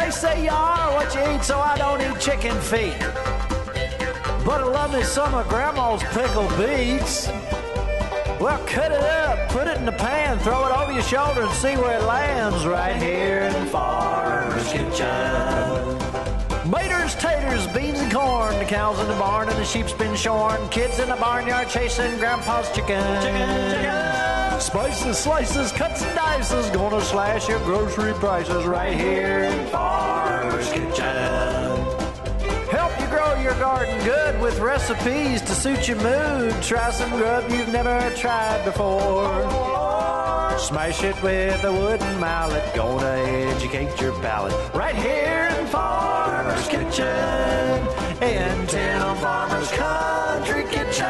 They say you are what you eat, so I don't eat chicken feet. But I love me some of Grandma's pickled beets. Well, cut it up, put it in the pan, throw it over your shoulder and see where it lands right here in Farmer's Kitchen. Maters, taters, beans and corn, the cows in the barn and the sheep's been shorn, kids in the barnyard chasing Grandpa's chicken. Spices, slices, cuts and dices, gonna slash your grocery prices right here in Farmer's Kitchen. Help you grow your garden good with recipes to suit your mood. Try some grub you've never tried before. Smash it with a wooden mallet. Gonna educate your palate. Right here in Farmer's Kitchen. In Tim Farmer's Country Kitchen.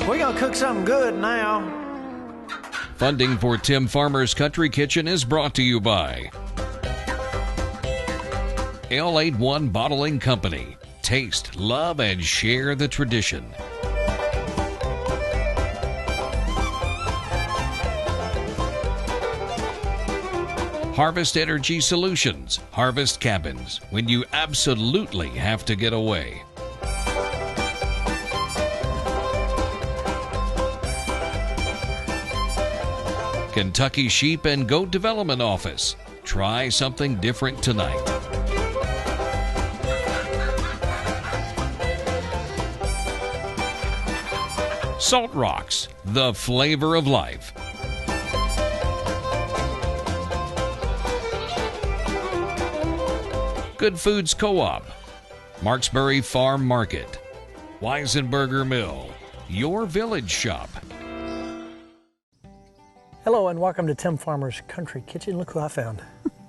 We're gonna cook something good now. Funding for Tim Farmer's Country Kitchen is brought to you by L81 Bottling Company. Taste, love, and share the tradition. Harvest Energy Solutions. Harvest cabins when you absolutely have to get away. Kentucky Sheep and Goat Development Office. Try something different tonight. Salt Rocks, the flavor of life. Good Foods Co-op, Marksbury Farm Market, Weisenberger Mill, your village shop. Hello and welcome to Tim Farmer's Country Kitchen. Look who I found.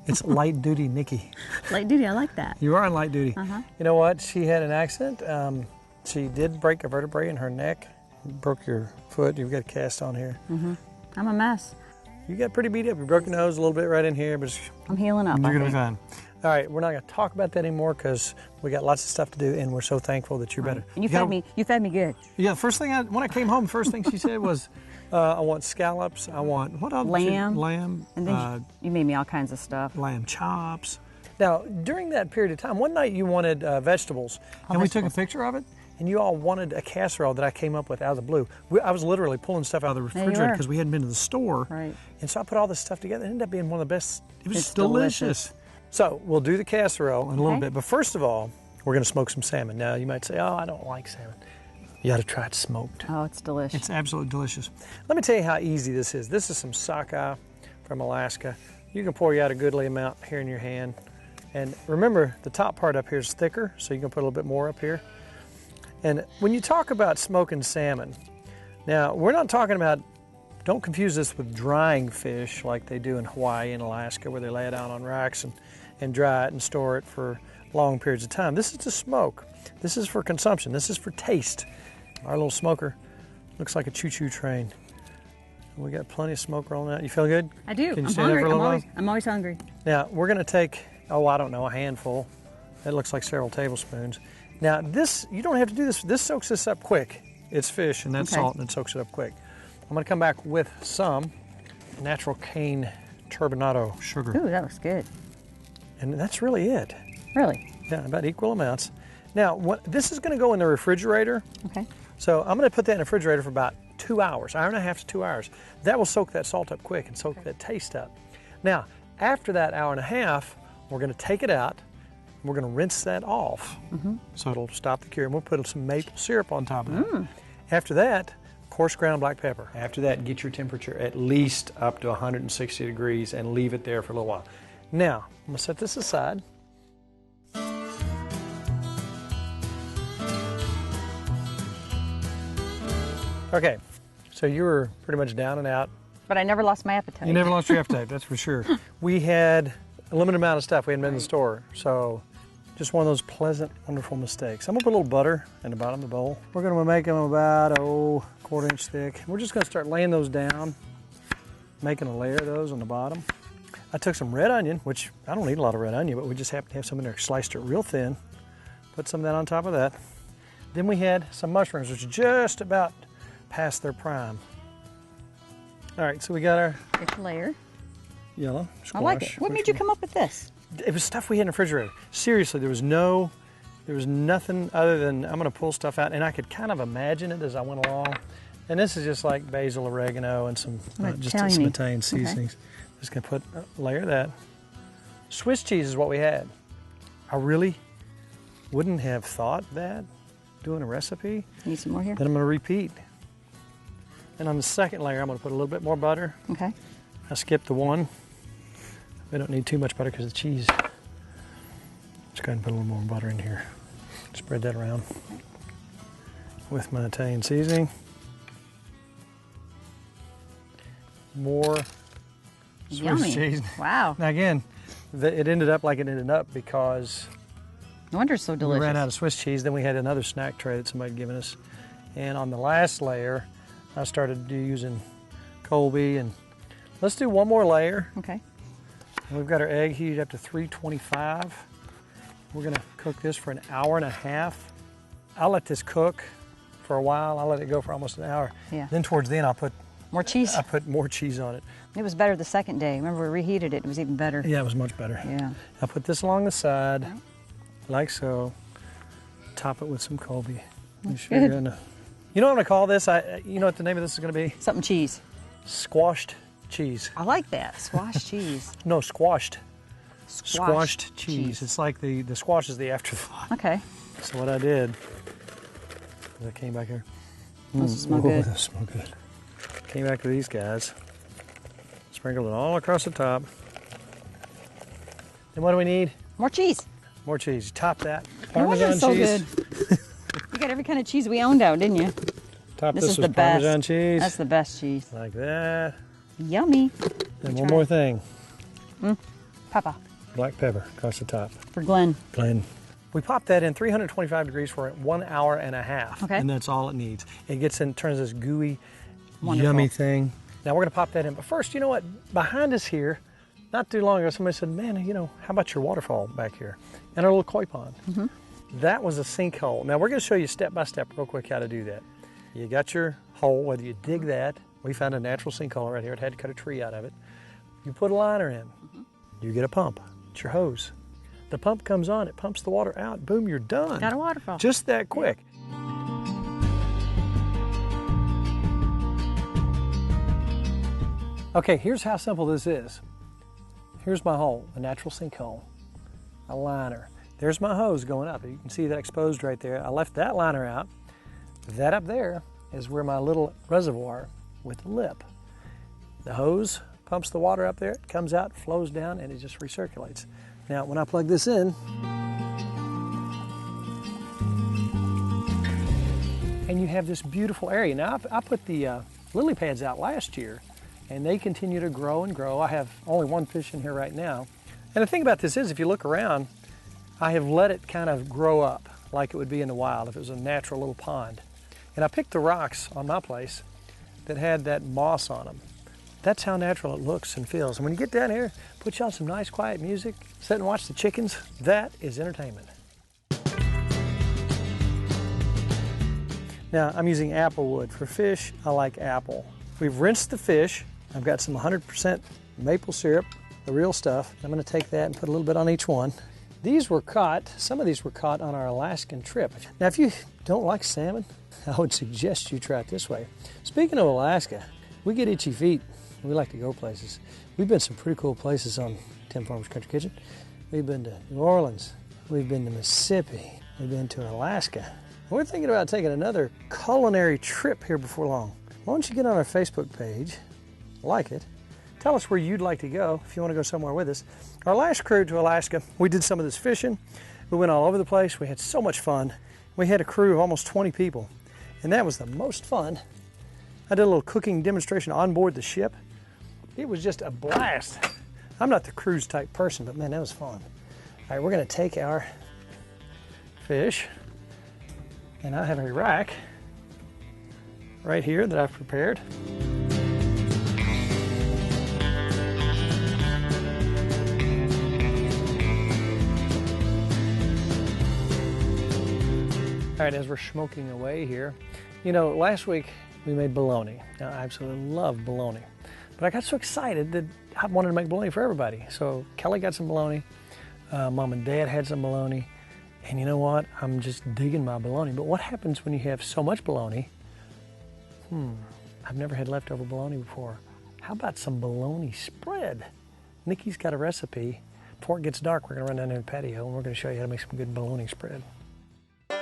It's light duty Nikki. Light duty, I like that. You are on light duty. Uh-huh. You know what? She had an accident. She did break a vertebrae in her neck. Broke your foot. You've got a cast on here. Mm-hmm. I'm a mess. You got pretty beat up. You broke your nose a little bit right in here, but I'm healing up. you're going to be fine. All right, we're not going to talk about that anymore because we got lots of stuff to do, and we're so thankful that you're better. And you fed me good. Yeah, first thing when I came home, first thing she said was, I want scallops. I want what else? Lamb. Lamb. And then you made me all kinds of stuff. Lamb chops. Now, during that period of time, one night you wanted vegetables, and we took a picture of it, and you all wanted a casserole that I came up with out of the blue. I was literally pulling stuff out of the refrigerator because we hadn't been to the store. Right. And so I put all this stuff together. It ended up being one of the best. It was delicious. So we'll do the casserole in a little bit. But first of all, we're going to smoke some salmon. Now, you might say, oh, I don't like salmon. You got to try it smoked. Oh, it's delicious. It's absolutely delicious. Let me tell you how easy this is. This is some sockeye from Alaska. You can pour you out a goodly amount here in your hand. And remember, the top part up here is thicker, so you can put a little bit more up here. And when you talk about smoking salmon, now we're not talking about, don't confuse this with drying fish like they do in Hawaii and Alaska, where they lay it out on racks and dry it and store it for long periods of time. This is to smoke. This is for consumption. This is for taste. Our little smoker looks like a choo-choo train. We got plenty of smoke rolling out. You feel good? I do. Can you I'm stand there hungry. for a little while? I'm always hungry. Now, we're going to take, I don't know, a handful. It looks like several tablespoons. Now, this, you don't have to do this. This soaks this up quick. It's fish, and that's salt, and it soaks it up quick. I'm going to come back with some natural cane turbinado sugar. Ooh, that looks good. And that's really it. Really? Yeah, about equal amounts. Now, this is going to go in the refrigerator. Okay. So I'm going to put that in the refrigerator for about 2 hours, hour and a half to 2 hours. That will soak that salt up quick and soak that taste up. Now, after that hour and a half, we're going to take it out. We're going to rinse that off, so it'll stop the cure. And we'll put some maple syrup on top of that. After that, coarse ground black pepper. After that, get your temperature at least up to 160 degrees and leave it there for a little while. Now, I'm going to set this aside. Okay, so you were pretty much down and out. But I never lost my appetite. You never lost your appetite, that's for sure. We had a limited amount of stuff. We hadn't been in the store, so just one of those pleasant, wonderful mistakes. I'm gonna put a little butter in the bottom of the bowl. We're gonna make them about, quarter-inch thick. We're just gonna start laying those down, making a layer of those on the bottom. I took some red onion, which I don't need a lot of red onion, but we just happen to have some in there. Sliced it real thin, put some of that on top of that. Then we had some mushrooms, which are just about past their prime. All right, so we got our First layer. yellow squash. I like it. What made you come up with this? It was stuff we had in the refrigerator. Seriously, there was nothing other than I'm going to pull stuff out, and I could kind of imagine it as I went along. And this is just like basil, oregano, and some Italian seasonings. Okay. Just going to put a layer of that. Swiss cheese is what we had. I really wouldn't have thought that doing a recipe. Need some more here? Then I'm going to repeat. And on the second layer, I'm going to put a little bit more butter. Okay. I skipped the one. We don't need too much butter because of the cheese. Let's go ahead and put a little more butter in here. Spread that around with my Italian seasoning. More Swiss cheese. Wow. Now again, it ended up like it ended up because no wonder it's so delicious. We ran out of Swiss cheese. Then we had another snack tray that somebody had given us. And on the last layer, I started using Colby. And let's do one more layer. Okay. And we've got our egg heated up to 325. We're going to cook this for an hour and a half. I'll let this cook for a while. I'll let it go for almost an hour. Yeah. Then towards the end, I'll put more cheese. I put more cheese on it. It was better the second day. Remember, we reheated it. It was even better. Yeah, it was much better. Yeah. I'll put this along the side, like so. Top it with some Colby. You sure you're gonna... You know what I'm gonna call this? You know what the name of this is gonna be? Something cheese. Squashed cheese. I like that. Squash cheese. No, squashed. Squashed cheese. It's like the squash is the afterthought. Okay. So what I did is I came back here. Those smell good. Those smell good. Came back to these guys. Sprinkled it all across the top. Then what do we need? More cheese. More cheese. Top that. Parmesan so cheese. Good. You got every kind of cheese we owned out, didn't you? Top this with Parmesan cheese. That's the best cheese. Like that. Yummy. And one more thing. Pepper. Black pepper across the top. For Glenn. We pop that in 325 degrees for 1 hour and a half. Okay. And that's all it needs. It gets in, turns this gooey, wonderful, yummy thing. Now we're going to pop that in. But first, you know what? Behind us here, not too long ago, somebody said, man, you know, how about your waterfall back here? And our little koi pond. That was a sinkhole. Now we're going to show you step by step real quick how to do that. You got your hole, whether you dig that. We found a natural sinkhole right here. It had to cut a tree out of it. You put a liner in. You get a pump. It's your hose. The pump comes on, it pumps the water out. Boom, you're done. Got a waterfall. Just that quick. Okay, here's how simple this is. Here's my hole, a natural sinkhole, a liner. There's my hose going up. You can see that exposed right there. I left that liner out. That up there is where my little reservoir with the lip. The hose pumps the water up there, it comes out, flows down, and it just recirculates. Now, when I plug this in, and you have this beautiful area. Now, I put the lily pads out last year, and they continue to grow and grow. I have only one fish in here right now. And the thing about this is, if you look around, I have let it kind of grow up like it would be in the wild if it was a natural little pond. And I picked the rocks on my place that had that moss on them. That's how natural it looks and feels. And when you get down here, put you on some nice quiet music, sit and watch the chickens. That is entertainment. Now, I'm using apple wood. For fish, I like apple. We've rinsed the fish. I've got some 100% maple syrup, the real stuff. I'm going to take that and put a little bit on each one. These were caught, some of these were caught on our Alaskan trip. Now, if you don't like salmon, I would suggest you try it this way. Speaking of Alaska, we get itchy feet. We like to go places. We've been some pretty cool places on Tim Farmer's Country Kitchen. We've been to New Orleans. We've been to Mississippi. We've been to Alaska. We're thinking about taking another culinary trip here before long. Why don't you get on our Facebook page, like it, tell us where you'd like to go if you want to go somewhere with us. Our last cruise to Alaska, we did some of this fishing. We went all over the place. We had so much fun. We had a crew of almost 20 people, and that was the most fun. I did a little cooking demonstration on board the ship. It was just a blast. I'm not the cruise type person, but man, that was fun. All right, we're gonna take our fish, and I have a rack right here that I've prepared. All right, as we're smoking away here, you know, last week we made bologna. Now, I absolutely love bologna. But I got so excited that I wanted to make bologna for everybody. So Kelly got some bologna, Mom and Dad had some bologna, and you know what? I'm just digging my bologna. But what happens when you have so much bologna? I've never had leftover bologna before. How about some bologna spread? Nikki's got a recipe. Before it gets dark, we're gonna run down to the patio and we're gonna show you how to make some good bologna spread. All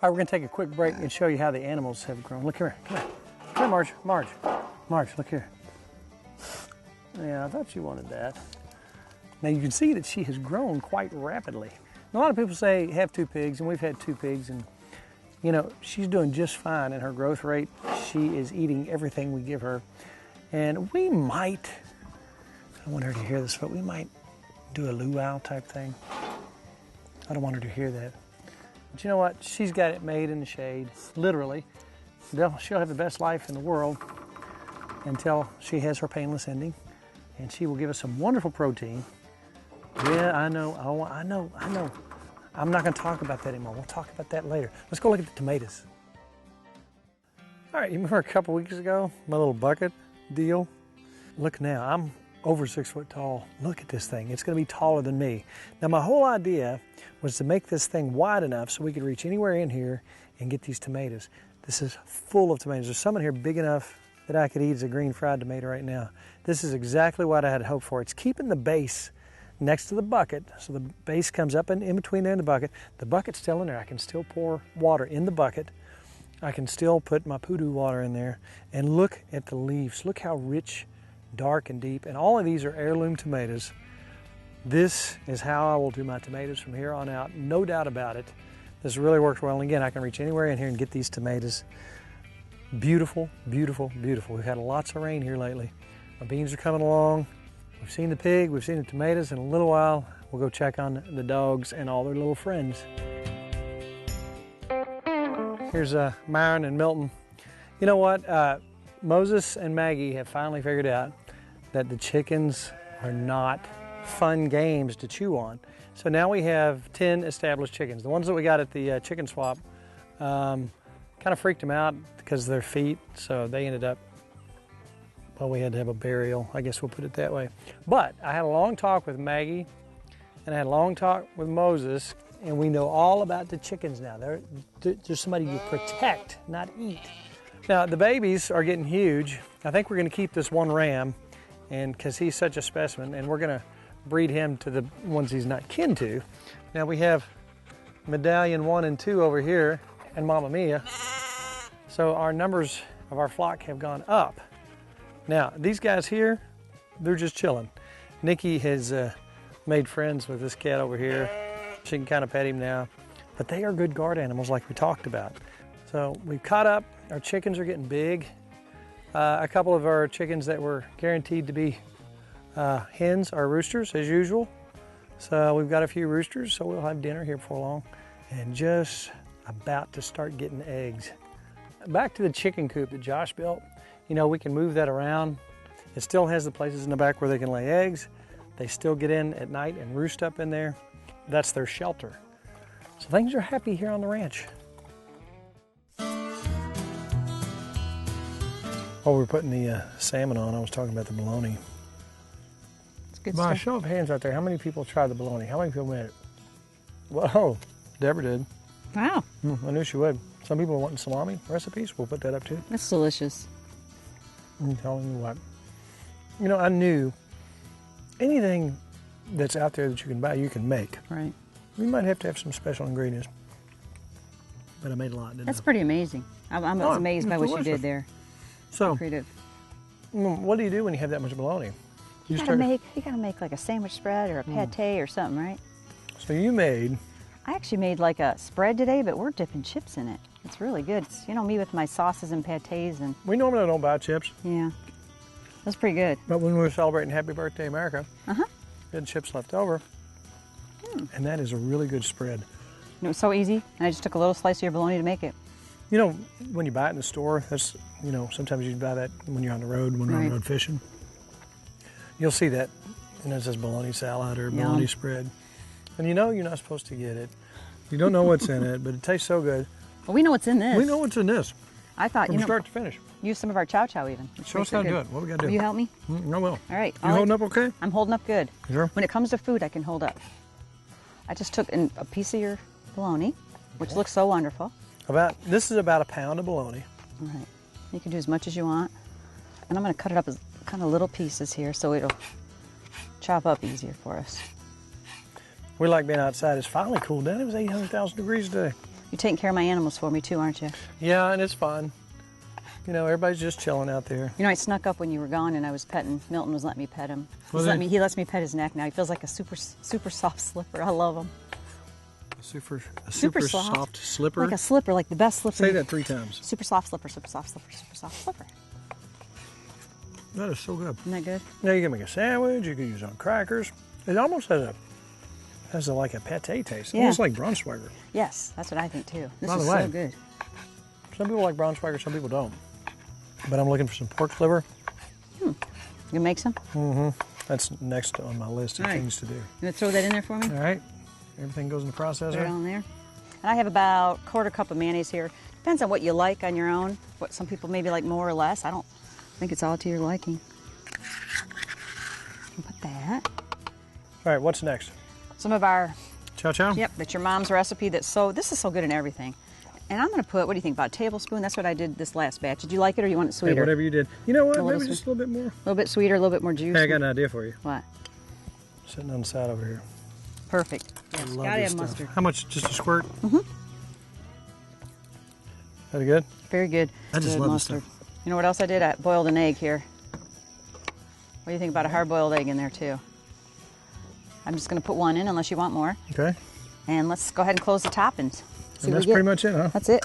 right, we're gonna take a quick break and show you how the animals have grown. Look here, come here. Come here, Marge, look here. Yeah, I thought you wanted that. Now you can see that she has grown quite rapidly. A lot of people say have 2 pigs, and we've had 2 pigs, and you know, she's doing just fine in her growth rate. She is eating everything we give her. And we might, I don't want her to hear this, but we might do a luau type thing. I don't want her to hear that. But you know what? She's got it made in the shade, literally. She'll have the best life in the world until she has her painless ending. And she will give us some wonderful protein. Yeah, I know. I'm not going to talk about that anymore. We'll talk about that later. Let's go look at the tomatoes. All right, you remember a couple weeks ago, my little bucket deal? Look now, I'm over 6 foot tall. Look at this thing. It's going to be taller than me. Now, my whole idea was to make this thing wide enough so we could reach anywhere in here and get these tomatoes. This is full of tomatoes. There's some in here big enough that I could eat as a green fried tomato right now. This is exactly what I had hoped for. It's keeping the base next to the bucket, so the base comes up in between there and the bucket. The bucket's still in there. I can still pour water in the bucket. I can still put my poodoo water in there. And look at the leaves. Look how rich, dark, and deep. And all of these are heirloom tomatoes. This is how I will do my tomatoes from here on out. No doubt about it. This really works well. And again, I can reach anywhere in here and get these tomatoes. Beautiful, beautiful, beautiful. We've had lots of rain here lately. My beans are coming along. We've seen the pig, we've seen the tomatoes. In a little while, we'll go check on the dogs and all their little friends. Here's Myron and Milton. You know what? Moses and Maggie have finally figured out that the chickens are not fun games to chew on. So now we have 10 established chickens. The ones that we got at the chicken swap kind of freaked them out because of their feet, so they ended up, well, we had to have a burial, I guess we'll put it that way. But I had a long talk with Maggie, and I had a long talk with Moses, and we know all about the chickens now. They're somebody you protect, not eat. Now, the babies are getting huge. I think we're gonna keep this one ram, and because he's such a specimen, and we're gonna breed him to the ones he's not kin to. Now we have Medallion 1 and 2 over here, and Mama Mia. So our numbers of our flock have gone up. Now, these guys here, they're just chilling. Nikki has made friends with this cat over here. She can kind of pet him now. But they are good guard animals like we talked about. So we've caught up. Our chickens are getting big. A couple of our chickens that were guaranteed to be hens are roosters, as usual. So we've got a few roosters, so we'll have dinner here before long. And just about to start getting eggs. Back to the chicken coop that Josh built. You know, we can move that around. It still has the places in the back where they can lay eggs. They still get in at night and roost up in there. That's their shelter. So things are happy here on the ranch. While we're putting the salmon on, I was talking about the bologna. It's good By a stuff. show of hands out there, how many people tried the bologna? How many people made it? Whoa, Deborah did. Wow, I knew she would. Some people are wanting salami recipes. We'll put that up too. that's delicious. I'm telling you what. You know, I knew anything that's out there that you can buy, you can make. Right. You might have to have some special ingredients. But I made a lot, didn't That's I? pretty amazing. I'm Oh, amazed by it's what you delicious. did there. So, Creative. what do you do when you have that much bologna? You gotta make like a sandwich spread or a pate or something, right? So you made, I actually made like a spread today, but we're dipping chips in it. It's really good. It's, you know, me with my sauces and pates and we normally don't buy chips, yeah, that's pretty good. but when we were celebrating Happy Birthday America, Uh-huh. we had chips left over. And that is a really good spread. It was so easy, and I just took a little slice of your bologna to make it. You know, when you buy it in the store, that's, you know, sometimes you buy that when you're on the road, when you're on the Right. road fishing. You'll see that, and it says bologna salad or bologna spread. And you know you're not supposed to get it. You don't know what's in it, but it tastes so good. Well, we know what's in this. We know what's in this. I thought, From start to finish. use some of our chow chow even. Show us how to do it. What we got to do? Will you help me? I will. All right. You holding up okay? I'm holding up good. Sure. When it comes to food, I can hold up. I just took a piece of your bologna, which looks so wonderful. This is about a pound of bologna. All right. You can do as much as you want. And I'm going to cut it up as kind of little pieces here so it'll chop up easier for us. We like being outside. It's finally cooled down. It was 800,000 degrees today. You're taking care of my animals for me too, aren't you? Yeah, and it's fun. You know, everybody's just chilling out there. You know, I snuck up when you were gone and I was petting. Milton was letting me pet him. He lets me pet his neck now. He feels like a super soft slipper. I love him. A super soft. soft slipper. Like a slipper, like the best slipper. Say that 3 times. Super soft slipper, super soft slipper, super soft slipper. That is so good. Isn't that good? Now you can make a sandwich. You can use it on crackers. It almost has like a pate taste. Yeah. Almost like Braunschweiger. Yes, that's what I think too. This By the is way, so good. Some people like Braunschweiger, some people don't. But I'm looking for some pork liver. You can make some? Mm-hmm. That's next on my list of All right. things to do. You want to throw that in there for me? All right. Everything goes in the processor. Put it on there. And I have about a 1/4 cup of mayonnaise here. Depends on what you like on your own. What some people maybe like more or less. I think it's all to your liking. Put that. All right, what's next? Some of our, Chow chow? yep, that's your mom's recipe. This is so good in everything. And I'm going to put, what do you think, about a tablespoon? That's what I did this last batch. Did you like it or you want it sweeter? Hey, whatever you did. You know what? A little Maybe just a little bit more. A little bit sweeter, a little bit more juice. Hey, I got an idea for you. What? Sitting on the side over here. Perfect. Yes, I love gotta this have stuff. mustard. How much? Just a squirt? Mm-hmm. That good? Very good. I just Good love mustard. this stuff. You know what else I did? I boiled an egg here. What do you think about a hard-boiled egg in there too? I'm just going to put one in unless you want more. Okay. And let's go ahead and close the top and see And what that's we get. pretty much it, huh? That's it.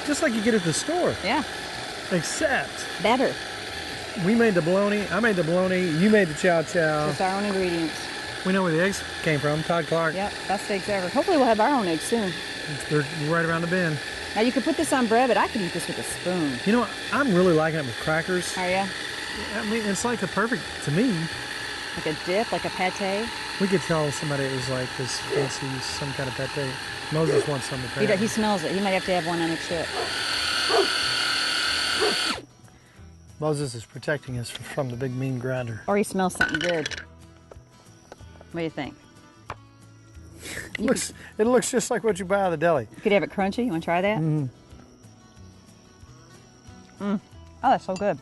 Just like you get at the store. Yeah. Except Better. we made the bologna, I made the bologna, you made the chow chow. Just our own ingredients. We know where the eggs came from. Todd Clark. Yep, best eggs ever. Hopefully we'll have our own eggs soon. They're right around the bend. Now you could put this on bread, but I could eat this with a spoon. You know what? I'm really liking it with crackers. Are ya? I mean, it's like the perfect, to me, Like a dip, like a pate. we could tell somebody it was like this fancy, some kind of pate. Moses wants some of that. He smells it. He might have to have one on each hip. Moses is protecting us from the big mean grinder. Or he smells something good. What do you think? It looks just like what you buy at the deli. You could have it crunchy. You want to try that? Mm-hmm. Oh, that's so good.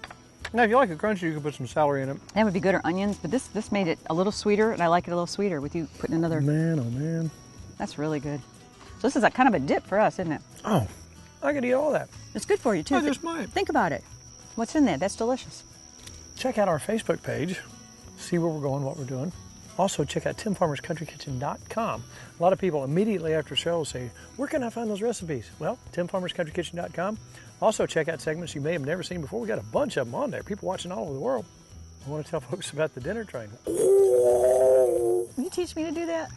Now, if you like it crunchy, you can put some celery in it. That would be good, or onions, but this made it a little sweeter, and I like it a little sweeter with you putting another. Man, oh man. That's really good. So this is a kind of a dip for us, isn't it? Oh, I could eat all that. It's good for you, too. I just might. Think about it. What's in there? That's delicious. Check out our Facebook page. See where we're going, what we're doing. Also, check out TimFarmersCountryKitchen.com. A lot of people immediately after the show will say, where can I find those recipes? Well, TimFarmersCountryKitchen.com. Also, check out segments you may have never seen before. We got a bunch of them on there. People watching all over the world. I want to tell folks about the dinner train. Will you teach me to do that?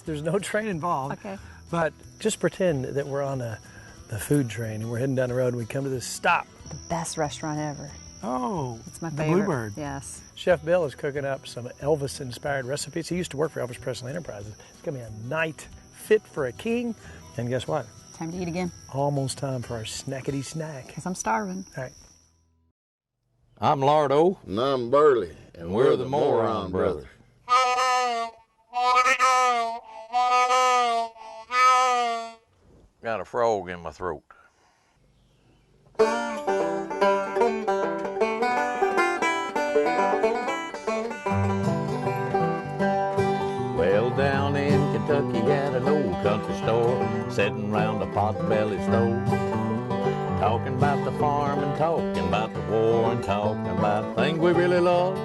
There's no train involved. Okay. But just pretend that we're on the food train and we're heading down the road and we come to this stop. The best restaurant ever. Oh, It's my the favorite. Bluebird. Yes. Chef Bill is cooking up some Elvis-inspired recipes. He used to work for Elvis Presley Enterprises. It's going to be a night fit for a king. And guess what? Time to eat again, Almost time for our snackety snack. because I'm starving. All right. I'm Lardo. And I'm Burley, And we're the Moron Brothers. Got a frog in my throat. Well, down in Kentucky at an old country store, sitting round a pot-belly stove, talking about the farm and talking about the war and talking about things we really love.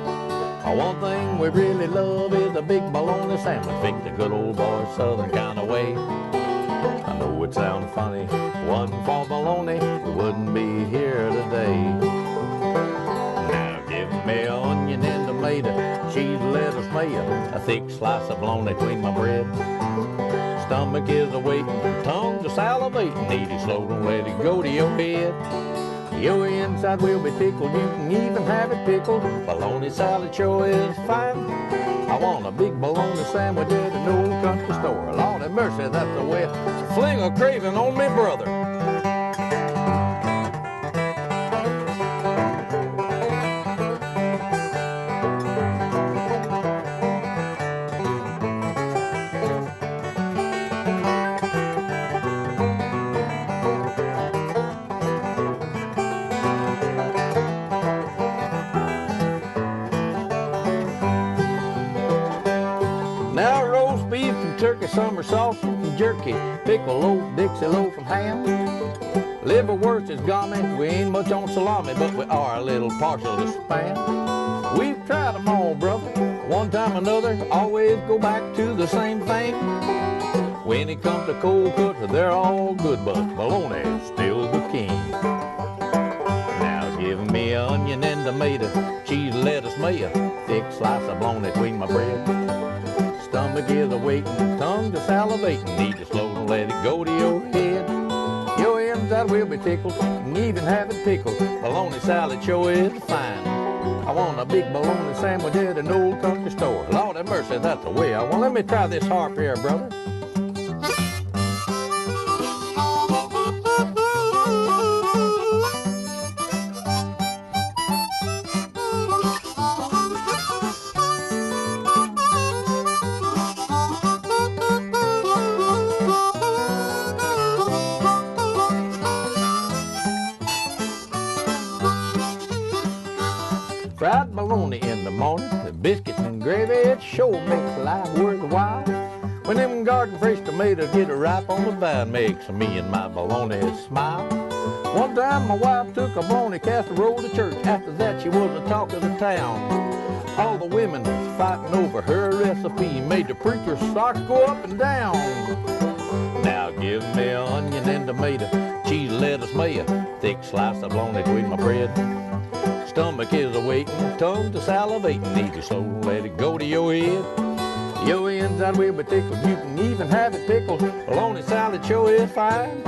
One thing we really love is a big bologna sandwich, picked the good old boy southern kind of way. I know it sounds funny, if it wasn't for bologna, we wouldn't be here today. Now give me an onion and tomato, cheese, lettuce, mayo, a thick slice of bologna between my bread. Stomach is a-waiting, tongue's a-salivating, eat it slow, don't let it go to your head. Your inside will be tickled, you can even have it pickled. Bologna salad sure is fine. I want a big bologna sandwich at an old country store. Lord have mercy, that's the way I fling a craving on me brother. Now roast beef and turkey, summer sausage and jerky, pickle loaf, Dixie loaf and ham. Liverwurst is gummy, we ain't much on salami, but we are a little partial to spam. We've tried them all, brother, one time or another, always go back to the same thing. When it comes to cold cuts, they're all good, but bologna's still the king. Now give me an onion and tomato, cheese, lettuce, mayo, thick slice of bologna between my bread. Stomach is a-waiting, tongue to salivating, need to slow and let it go to your head. Your inside will be tickled, and even have it pickled. Bologna salad sure is fine. I want a big bologna sandwich at an old country store. Lord have mercy, that's the way I want. Let me try this harp here, brother. Fried bologna in the morning, biscuits and gravy, it sure makes life worthwhile. When them garden fresh tomatoes get ripe on the vine, makes me and my bologna smile. One time my wife took a bologna casserole to church. After that she was the talk of the town. All the women was fighting over her recipe, made the preacher's socks go up and down. Now give me an onion and tomato, cheese, lettuce, mayo, thick slice of bologna between my bread. Stomach is a-waiting, tongue to salivating, need to slow let it go to your head. Your inside will be tickled, you can even have it pickled. Bologna salad sure is fine.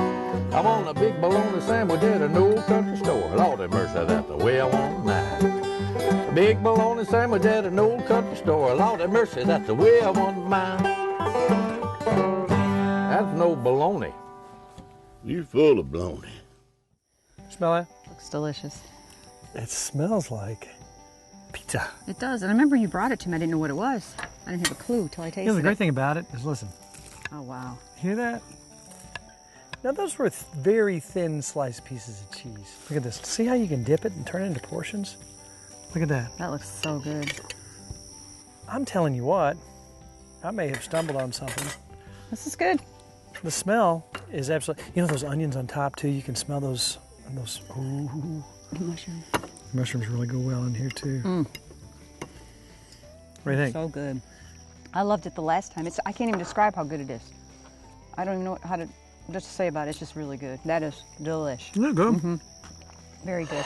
I want a big bologna sandwich at an old country store. Lord have mercy, that's the way I want mine. A big bologna sandwich at an old country store. Lord have mercy, that's the way I want mine. That's no bologna. You're full of bologna. Smell that? Looks delicious. It smells like pizza. It does. And I remember you brought it to me. I didn't know what it was. I didn't have a clue till I tasted it. You know, the great thing about it is, listen. Oh, wow. Hear that? Now, those were very thin sliced pieces of cheese. Look at this. See how you can dip it and turn it into portions? Look at that. That looks so good. I'm telling you what, I may have stumbled on something. This is good. The smell is absolutely, you know those onions on top too, you can smell those, ooh. The mushroom. Mushrooms really go well in here too. Mm. What do you think? So good. I loved it the last time. I can't even describe how good it is. I don't even know how to just say about it. It's just really good. That is delish. Yeah, good. Mm-hmm. Very good.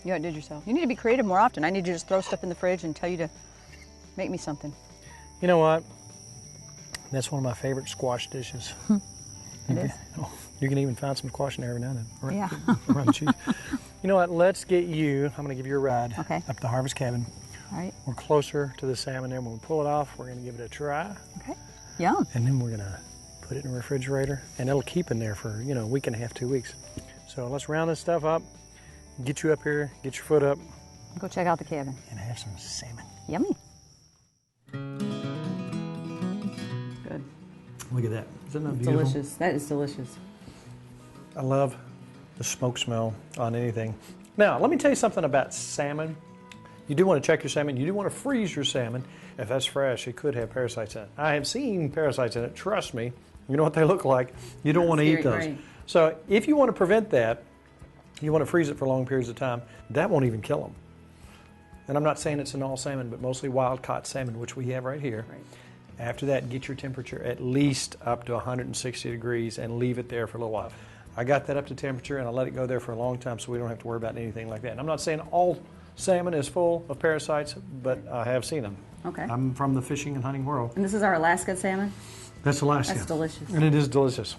You outdid yourself. You need to be creative more often. I need to just throw stuff in the fridge and tell you to make me something. You know what? That's one of my favorite squash dishes. It is. You can even find some squash in there every now and then. Right, Yeah. around the cheese. You know what? Let's get you, I'm going to give you a ride Okay. up to the Harvest Cabin. All right. We're closer to the salmon there. When we pull it off, we're going to give it a try. Okay. Yum. And then we're going to put it in the refrigerator. And it'll keep in there for, a week and a half, 2 weeks. So let's round this stuff up, get you up here, get your foot up. Go check out the cabin. And have some salmon. Yummy. Good. Look at that. Isn't that beautiful? Delicious. That is delicious. I love the smoke smell on anything. Now, let me tell you something about salmon. You do want to check your salmon. You do want to freeze your salmon. If that's fresh, it could have parasites in it. I have seen parasites in it. Trust me. You know what they look like. You don't want to eat those. Right. So if you want to prevent that, you want to freeze it for long periods of time. That won't even kill them. And I'm not saying it's in all salmon, but mostly wild-caught salmon, which we have right here. Right. After that, get your temperature at least up to 160 degrees and leave it there for a little while. I got that up to temperature and I let it go there for a long time so we don't have to worry about anything like that. And I'm not saying all salmon is full of parasites, but I have seen them. Okay. I'm from the fishing and hunting world. And this is our Alaska salmon? That's Alaska. That's delicious. And it is delicious.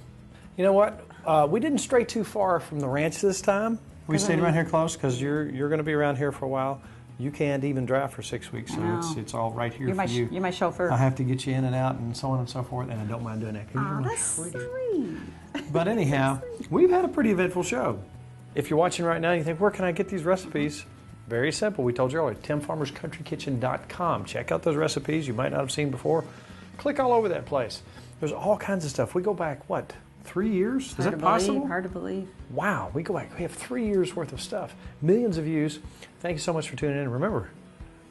You know what? We didn't stray too far from the ranch this time. We stayed around here close because you're going to be around here for a while. You can't even drive for 6 weeks, so No. it's all right here You're for my, you. you're my chauffeur. I have to get you in and out and so on and so forth, and I don't mind doing that. 'Cause you're my That's sweetie. sweet. But anyhow, we've had a pretty eventful show. If you're watching right now and you think, where can I get these recipes? Very simple. We told you earlier, timfarmerscountrykitchen.com. Check out those recipes you might not have seen before. Click all over that place. There's all kinds of stuff. We go back, what, 3 years? Is that possible? Hard to believe. Wow, we go back. We have 3 years worth of stuff. Millions of views. Thank you so much for tuning in. Remember,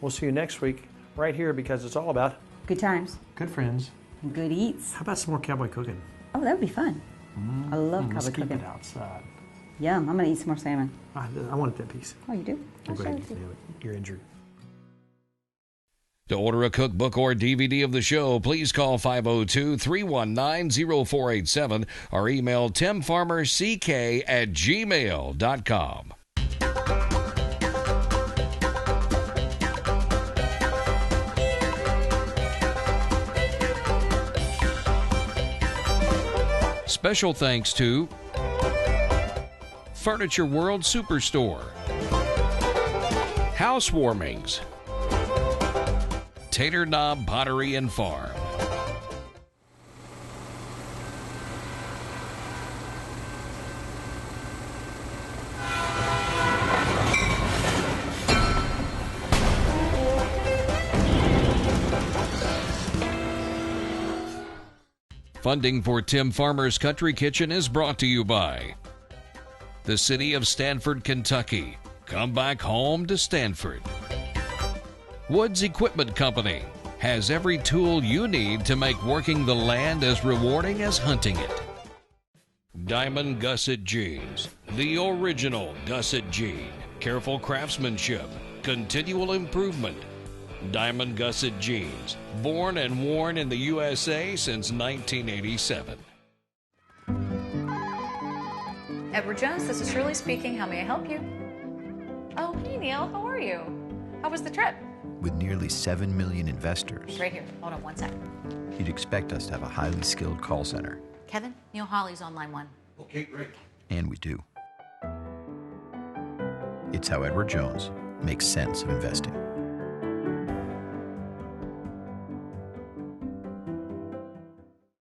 we'll see you next week right here because it's all about Good times. good friends. Good eats. How about some more cowboy cooking? Oh, that would be fun. I love Let's cowboy keep cooking. it outside. Yum. I'm going to eat some more salmon. I wanted that piece. Oh, you do? Go I'll show ahead. it to you. You're injured. To order a cookbook or DVD of the show, please call 502-319-0487 or email timfarmerck@gmail.com. Special thanks to Furniture World Superstore, Housewarmings, Tater Knob Pottery and Farm. Funding for Tim Farmer's Country Kitchen is brought to you by the City of Stanford, Kentucky. Come back home to Stanford. Woods Equipment Company has every tool you need to make working the land as rewarding as hunting it. Diamond Gusset Jeans, the original Gusset Jean. Careful craftsmanship, continual improvement. Diamond Gusset Jeans, born and worn in the USA since 1987. Edward Jones, this is Shirley speaking. How may I help you? Oh, hey Neil, how are you? How was the trip? With nearly 7 million investors, He's right here. Hold on one second. you'd expect us to have a highly skilled call center. Kevin, Neil Hawley's on line 1. Okay, great. And we do. It's how Edward Jones makes sense of investing.